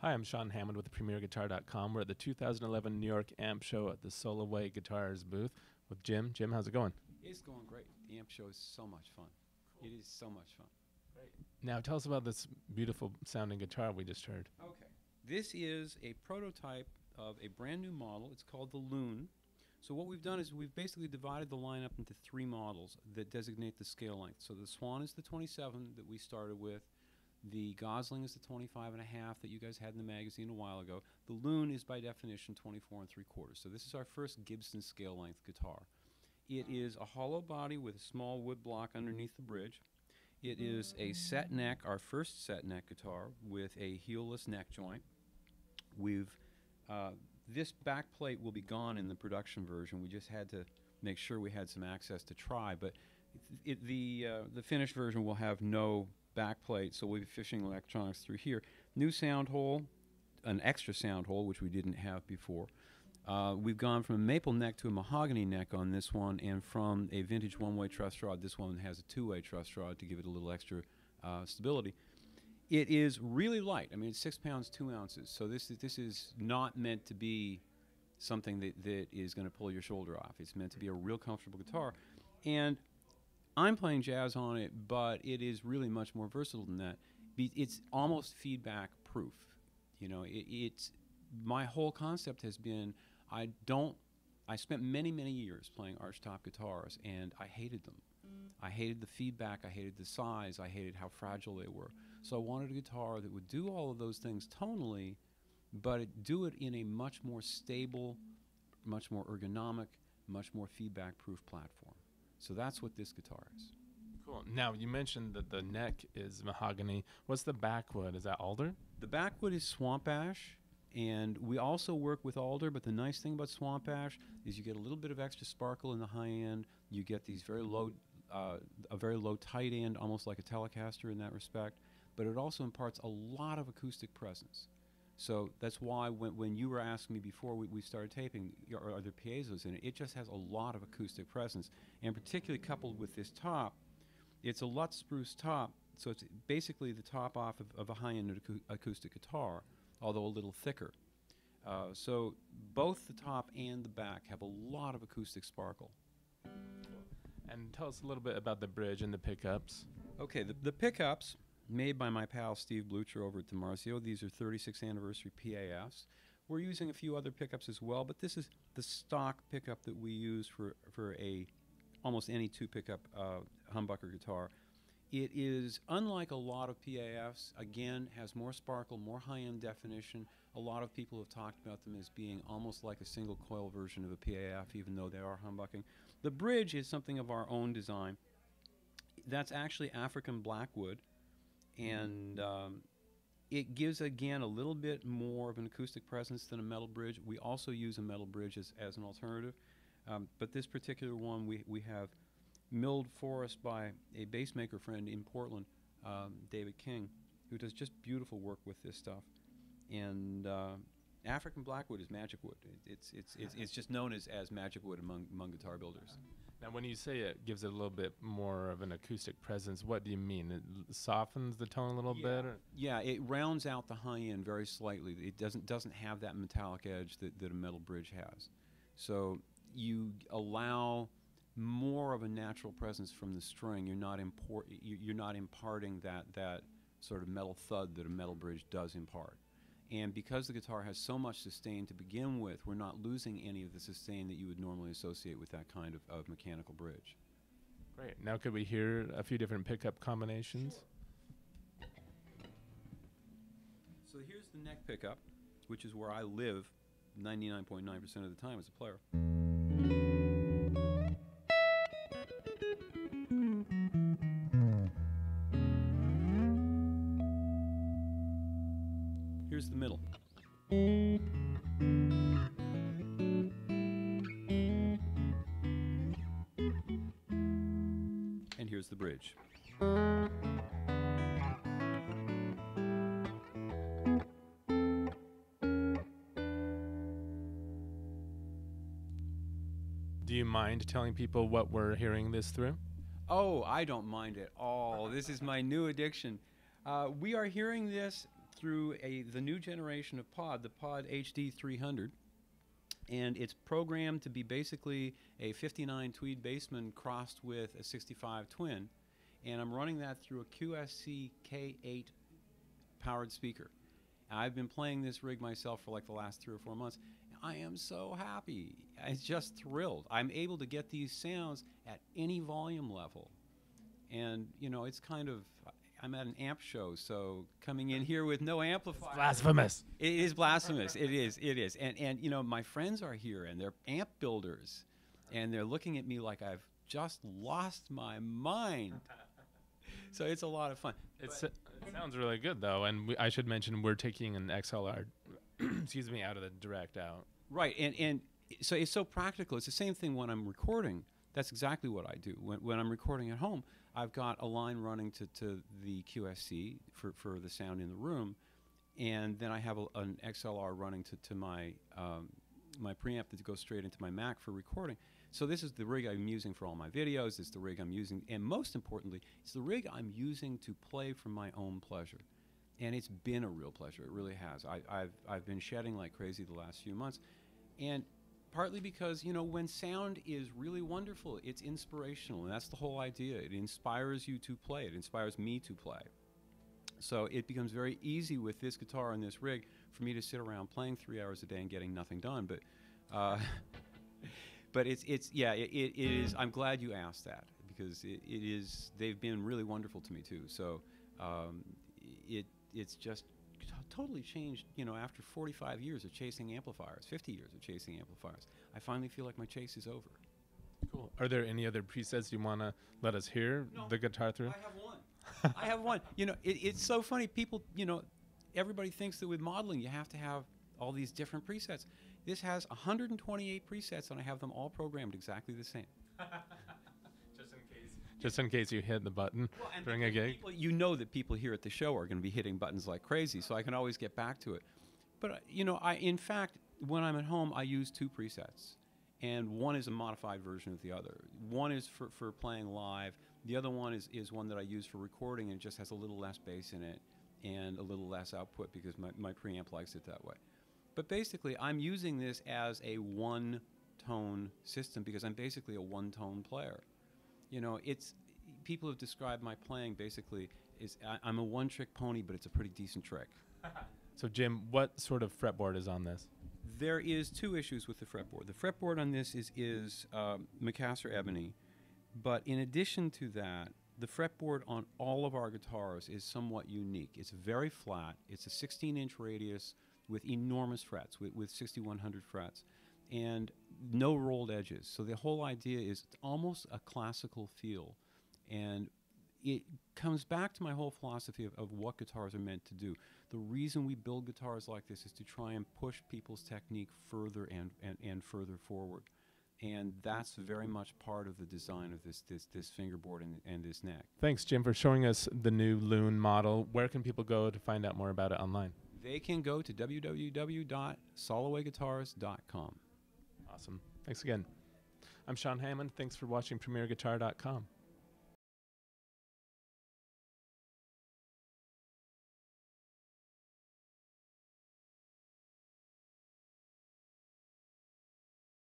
Hi, I'm Sean Hammond with PremierGuitar.com. We're at the 2011 New York Amp Show at the Soloway Guitars booth with Jim. Jim, how's it going? It's going great. The amp show is so much fun. Cool. It is so much fun. Great. Now tell us about this beautiful sounding guitar we just heard. Okay. This is a prototype of a brand new model. It's called the Loon. So what we've done is we've basically divided the lineup into three models that designate the scale length. So the Swan is the 27 that we started with. The Gosling is the 25.5 that you guys had in the magazine a while ago. The Loon is by definition 24 3/4. So this is our first Gibson scale length guitar. It is a hollow body with a small wood block underneath the bridge. It is a set neck, our first set neck guitar with a heelless neck joint. This back plate will be gone in the production version. We just had to make sure we had some access to try, but the finished version will have no back plate, so we'll be fishing electronics through here. New sound hole, an extra sound hole, which we didn't have before. We've gone from a maple neck to a mahogany neck on this one, and from a vintage one-way truss rod, this one has a two-way truss rod to give it a little extra stability. It is really light. I mean, it's 6 pounds 2 ounces, so this is not meant to be something that is going to pull your shoulder off. It's meant to be a real comfortable guitar, and I'm playing jazz on it, but it is really much more versatile than that. It's almost feedback proof. You know, my whole concept has been I spent many years playing archtop guitars, and I hated them. I hated the feedback, I hated the size, I hated how fragile they were. So I wanted a guitar that would do all of those things tonally, but do it in a much more stable, much more ergonomic, much more feedback-proof platform. So that's what this guitar is. Cool. Now, you mentioned that the neck is mahogany. What's the backwood? Is that alder? The backwood is swamp ash, and we also work with alder, but the nice thing about swamp ash is you get a little bit of extra sparkle in the high end. You get these very low, a very low tight end, almost like a Telecaster in that respect, but it also imparts a lot of acoustic presence. So that's why when you were asking me before we started taping, are there piezos in it? It just has a lot of acoustic presence, and particularly coupled with this top, it's a Lutz spruce top, so it's basically the top off of a high-end acoustic guitar, although a little thicker. So both the top and the back have a lot of acoustic sparkle. And tell us a little bit about the bridge and the pickups. Okay, the pickups, made by my pal Steve Blucher over at DiMarzio. These are 36th anniversary PAFs. We're using a few other pickups as well, but this is the stock pickup that we use for almost any two-pickup humbucker guitar. It is, unlike a lot of PAFs, again, has more sparkle, more high-end definition. A lot of people have talked about them as being almost like a single-coil version of a PAF, even though they are humbucking. The bridge is something of our own design. That's actually African blackwood, and it gives, again, a little bit more of an acoustic presence than a metal bridge. We also use a metal bridge as an alternative, but this particular one we have milled for us by a bass maker friend in Portland, David King, who does just beautiful work with this stuff. And African blackwood is magic wood. It's just known as magic wood among guitar builders. Now, when you say it gives it a little bit more of an acoustic presence, what do you mean? It softens the tone a little bit? Or? Yeah, it rounds out the high end very slightly. It doesn't have that metallic edge that a metal bridge has. So you allow more of a natural presence from the string. You're not imparting that sort of metal thud that a metal bridge does impart. And because the guitar has so much sustain to begin with, we're not losing any of the sustain that you would normally associate with that kind of mechanical bridge. Great. Now could we hear a few different pickup combinations? Sure. So here's the neck pickup, which is where I live 99.9% of the time as a player. Here's the middle. And here's the bridge. Do you mind telling people what we're hearing this through? Oh, I don't mind at all. This is my new addiction. We are hearing this through the new generation of pod, the Pod HD 300, and it's programmed to be basically a 59 Tweed Bassman crossed with a 65 Twin, and I'm running that through a QSC K8 powered speaker. I've been playing this rig myself for like the last 3 or 4 months. I am so happy. I'm just thrilled. I'm able to get these sounds at any volume level. And, you know, it's kind of, I'm at an amp show, so coming in here with no amplifier. It's blasphemous. It is blasphemous. It is. And, you know, my friends are here, and they're amp builders, and they're looking at me like I've just lost my mind. So it's a lot of fun. It sounds really good, though, and I should mention we're taking an XLR, excuse me, out of the direct out. Right, and so it's so practical. It's the same thing when I'm recording. That's exactly what I do. When I'm recording at home, I've got a line running to the QSC for the sound in the room, and then I have an XLR running to my my preamp that goes straight into my Mac for recording. So this is the rig I'm using for all my videos. It's the rig I'm using, and most importantly, it's the rig I'm using to play for my own pleasure. And it's been a real pleasure. It really has. I've been shedding like crazy the last few months, and partly because, you know, when sound is really wonderful, it's inspirational, and that's the whole idea. It inspires you to play. It inspires me to play. So it becomes very easy with this guitar and this rig for me to sit around playing 3 hours a day and getting nothing done. But but it is. I'm glad you asked that, because it is. They've been really wonderful to me too. So it's just totally changed. You know, after 45 years of chasing amplifiers, 50 years of chasing amplifiers, I finally feel like my chase is over. Cool. Are there any other presets you want to let us hear the guitar through? I have one. I have one. You know, it's so funny. People, you know, everybody thinks that with modeling you have to have all these different presets. This has 128 presets, and I have them all programmed exactly the same. Just in case you hit the button during a gig. You know that people here at the show are going to be hitting buttons like crazy, so I can always get back to it. But, you know, in fact, when I'm at home, I use 2 presets, and one is a modified version of the other. One is for playing live. The other one is one that I use for recording, and it just has a little less bass in it and a little less output because my preamp likes it that way. But basically, I'm using this as a one-tone system because I'm basically a one-tone player. You know, people have described my playing basically I'm a one-trick pony, but it's a pretty decent trick. So, Jim, what sort of fretboard is on this? There is 2 issues with the fretboard. The fretboard on this is Macassar ebony, but in addition to that, the fretboard on all of our guitars is somewhat unique. It's very flat. It's a 16-inch radius with enormous frets, with 6,100 frets, and no rolled edges. So the whole idea is it's almost a classical feel, and it comes back to my whole philosophy of what guitars are meant to do. The reason we build guitars like this is to try and push people's technique further and further forward. And that's very much part of the design of this fingerboard and this neck. Thanks, Jim, for showing us the new Loon model. Where can people go to find out more about it online? They can go to www.solowayguitars.com. Awesome. Thanks again. I'm Sean Hammond. Thanks for watching PremierGuitar.com.